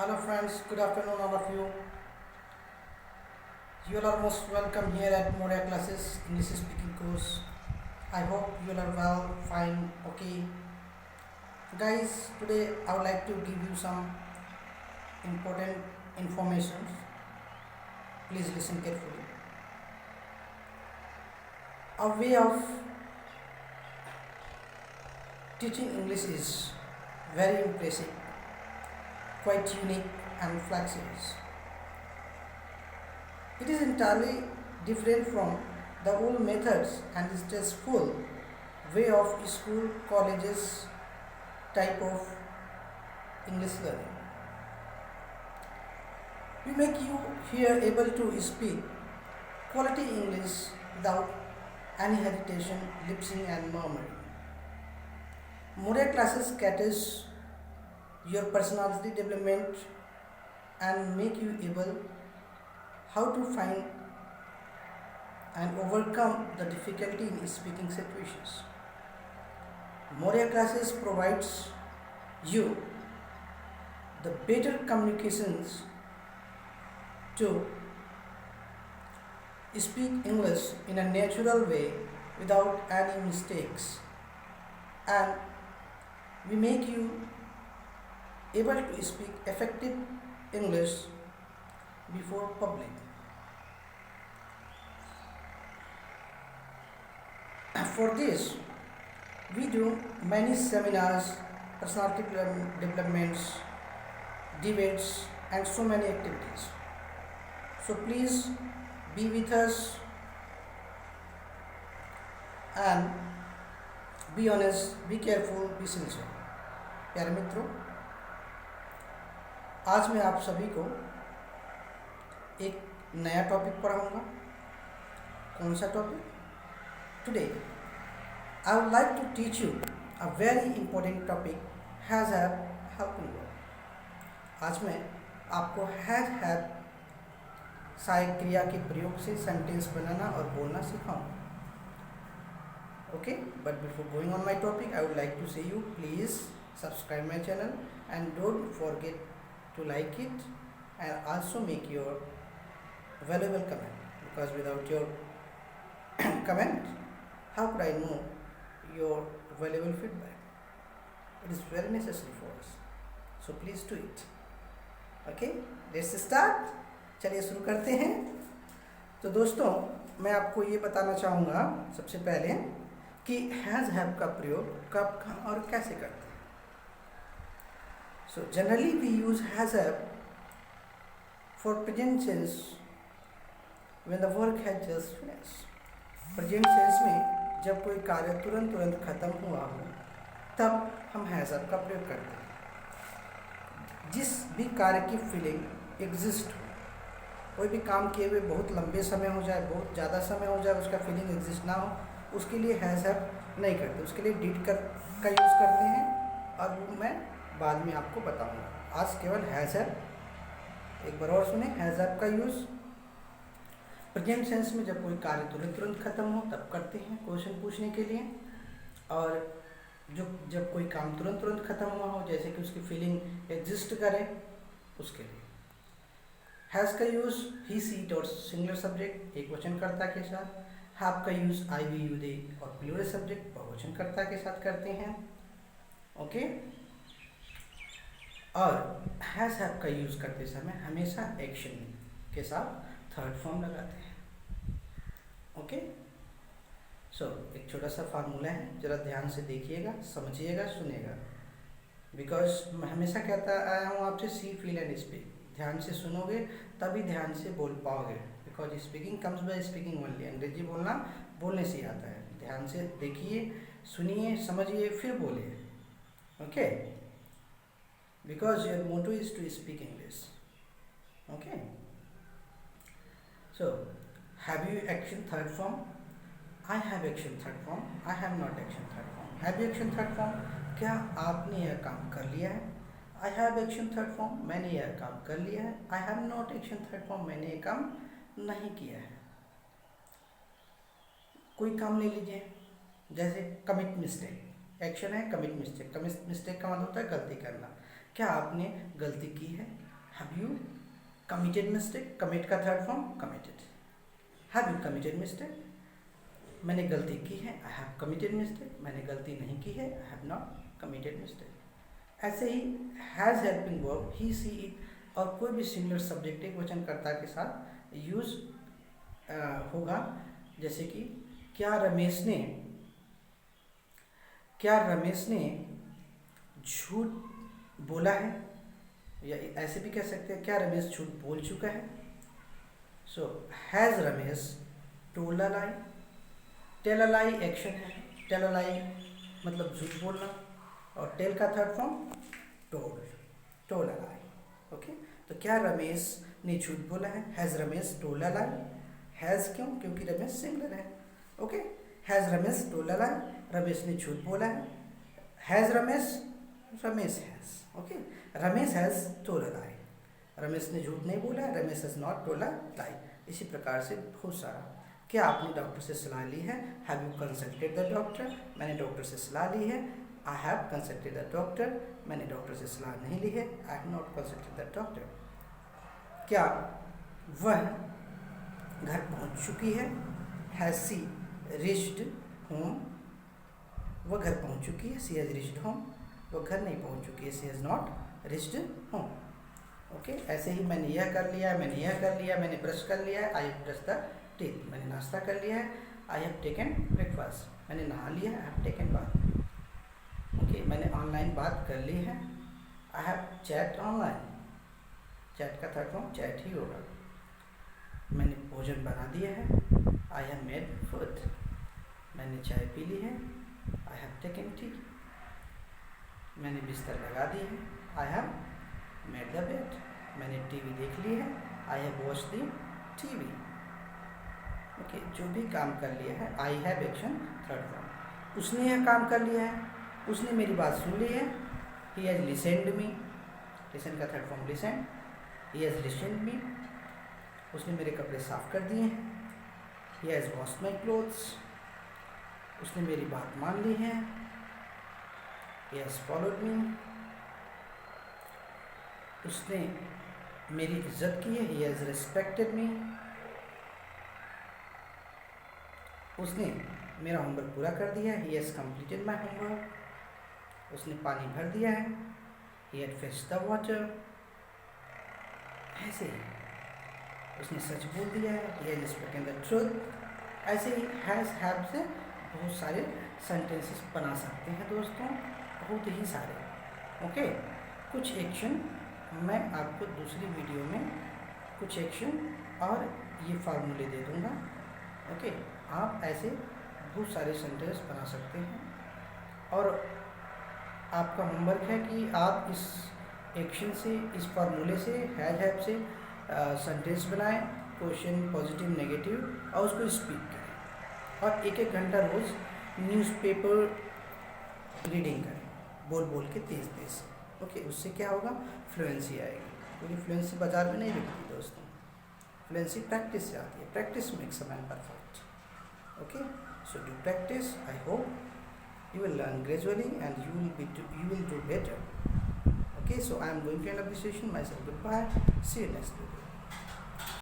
Hello friends, good afternoon all of you. You all are most welcome here at Moria Classes English speaking course. I hope you all are well, fine, okay. Guys, today I would like to give you some important information. Please listen carefully. A way of teaching English is very impressive, quite unique and flexible. It is entirely different from the old methods and stressful way of school, colleges type of English learning. We make you here able to speak quality English without any hesitation, lip-sync and murmuring. Moria classes caters your personality development and make you able how to find and overcome the difficulty in speaking situations. Moria classes provides you the better communications to speak English in a natural way without any mistakes, and we make you able to speak effective English before public. For this, we do many seminars, personality developments, debates, and so many activities. So please be with us and be honest, be careful, be sincere. प्यारे मित्रों, आज मैं आप सभी को एक नया topic पढ़ाऊंगा। कौन सा topic? Today I would like to teach you a very important topic, has have helping you. आज मैं आपको has have सहायक क्रिया के प्रयोग से सेंटेंस बनाना और बोलना सिखाऊंगा। Okay, but before going on my topic, I would like to say you please subscribe my channel and don't forget to like it and also make your valuable comment, because without your comment, how could I know your valuable feedback? It is very necessary for us. So please do it. Okay, let's start. चलिए शुरू करते हैं। तो दोस्तों, मैं आपको ये बताना चाहूँगा सबसे पहले कि हैज़ हैव का प्रयोग कब कहाँ और कैसे करते हैं। So generally we use has have for present tense when the work has just finished. Present tense में जब कोई कार्य तुरंत खत्म हुआ हो तब हम हैज़ हैव का प्रयोग करते हैं। जिस भी कार्य की फीलिंग एग्जिस्ट हो, कोई भी काम किए हुए बहुत लंबे समय हो जाए, बहुत ज़्यादा समय हो जाए, उसका फीलिंग एग्जिस्ट ना हो, उसके लिए हैज़ हैव नहीं करते, उसके लिए डिड का यूज़ करते हैं और वो मैं बाद में आपको बताऊंगा। आज केवल हैज़ हैव एक बार और सुने। हैज़ हैव का यूज़ प्रेजेंट सेंस में जब कोई कार्य तुरंत खत्म हो तब करते हैं क्वेश्चन पूछने के लिए, और जब कोई काम तुरंत खत्म हुआ हो, जैसे कि उसकी फीलिंग एग्जिस्ट करे, उसके लिए। हैज़ का यूज़ ही सी इट और सिंगुलर सब्जेक्ट एक वचनकर्ता के साथ, हैव का use I we you they और प्लूरल सब्जेक्ट बहुवचनकर्ता के साथ करते हैं। ओके, और हैज़ हैव का यूज़ करते समय हमेशा एक्शन के साथ थर्ड फॉर्म लगाते हैं। ओके, सो एक छोटा सा फार्मूला है, ज़रा ध्यान से देखिएगा, समझिएगा, सुनिएगा। बिकॉज मैं हमेशा कहता आया हूँ आपसे सी फील एंड स्पीक। ध्यान से सुनोगे तभी ध्यान से बोल पाओगे, because speaking comes by speaking only. अंग्रेजी बोलने से आता है। ध्यान से देखिए, सुनिए, समझिए, फिर बोलिए। Okay, because your motto is to speak English. Okay, so have you action third form, I have action third form, I have not action third form. Have you action third form, क्या आपने यह काम कर लिया है। I have action third form, मैंने यह काम कर लिया है। I have not action third form, मैंने यह काम नहीं किया है। कोई काम ले लीजिए, जैसे कमिट मिस्टेक, एक्शन है कमिट मिस्टेक। कमिट मिस्टेक का मतलब होता है गलती करना। क्या आपने गलती की है? Have you committed mistake, commit का third form committed, have you committed mistake, मैंने गलती की है, आई हैव कमिटेड मिस्टेक, मैंने गलती नहीं की है, I have not committed mistake. ऐसे ही has helping verb he she it और कोई भी सिंगुलर सब्जेक्ट एक वचनकर्ता के साथ यूज होगा, जैसे कि क्या रमेश ने झूठ बोला है, या ऐसे भी कह सकते हैं क्या रमेश झूठ बोल चुका है। So has Ramesh told a lie, tell a lie action है, टेल अ लाई मतलब झूठ बोलना, और टेल का third form told a lie. Okay, तो क्या रमेश ने झूठ बोला है, has Ramesh told a lie, has क्यों, क्योंकि रमेश सिंगुलर है। Okay, has Ramesh told a lie, Ramesh ने झूठ बोला है, has Ramesh has. Okay, Ramesh has told a lie, Ramesh ने झूठ नहीं बोला है, Ramesh has not told a lie. इसी प्रकार से बहुत सारा। क्या आपने डॉक्टर से सलाह ली है, have you consulted the doctor, मैंने डॉक्टर से सलाह ली है, I have consulted the doctor, मैंने डॉक्टर से सलाह नहीं ली है, I have not consulted the doctor. क्या वह घर पहुंच चुकी है, हैज़ सी रीच्ड होम, वह घर पहुंच चुकी है, सी हैज़ रीच्ड होम, वह घर नहीं पहुंच चुकी है, she has not reached home. Okay, ऐसे ही मैंने यह कर लिया, मैंने यह कर लिया, मैंने ब्रश कर लिया है, I have brush the teeth, मैंने नाश्ता कर लिया है, आई हैव टेकन ब्रेकफास्ट, मैंने नहा लिया, I have taken bath. Okay, मैंने ऑनलाइन बात कर ली है, I have chat online, chat का थर्ड फॉर्म चैट ही होगा। मैंने भोजन बना दिया है, आई हैव मेड फूड, मैंने चाय पी ली है, आई हैव टेकन टी, मैंने बिस्तर लगा दी है, I have made the bed, मैंने टीवी देख ली है, I have watch the TV. Okay, जो भी काम कर लिया है, I have action third form. उसने यह काम कर लिया है, उसने मेरी बात सुन ली है, he has listened me, listen का third form listen, he has listened me, उसने मेरे कपड़े साफ कर दिए हैं, he has washed my clothes, उसने मेरी बात मान ली है, ही हैज फॉलोड मी, उसने मेरी इज्जत की है, ही हैज रिस्पेक्टेड मी, उसने मेरा होमवर्क पूरा कर दिया है, he has completed my homework, उसने पानी भर दिया है, he had fetched the water, ऐसे ही उसने सच बोल दिया है, he has spoken the truth. ऐसे ही हैज़ हैव से बहुत सारे सेंटेंसेस बना सकते हैं दोस्तों, बहुत ही सारे। ओके, कुछ एक्शन मैं आपको दूसरी वीडियो में कुछ एक्शन और ये फार्मूले दे दूँगा। ओके, आप ऐसे बहुत सारे सेंटेंस बना सकते हैं, और आपका होमवर्क है कि आप इस एक्शन से, इस फार्मूले से, हैव से सेंटेंस बनाएं, क्वेश्चन पॉजिटिव नेगेटिव, और उसको स्पीक करें, और एक घंटा रोज़ न्यूज़पेपर रीडिंग करें, बोल बोल के तेज़ तेज़। ओके, उससे क्या होगा, फ्लुएंसी आएगी, क्योंकि फ्लुएंसी बाजार में नहीं बिकती दोस्तों, फ्लुएंसी प्रैक्टिस से आती है, practice makes a man perfect. Okay, so do practice. I hope you will learn gradually and you will do better. Okay, so I am going to end up this session myself. Goodbye. See you next video.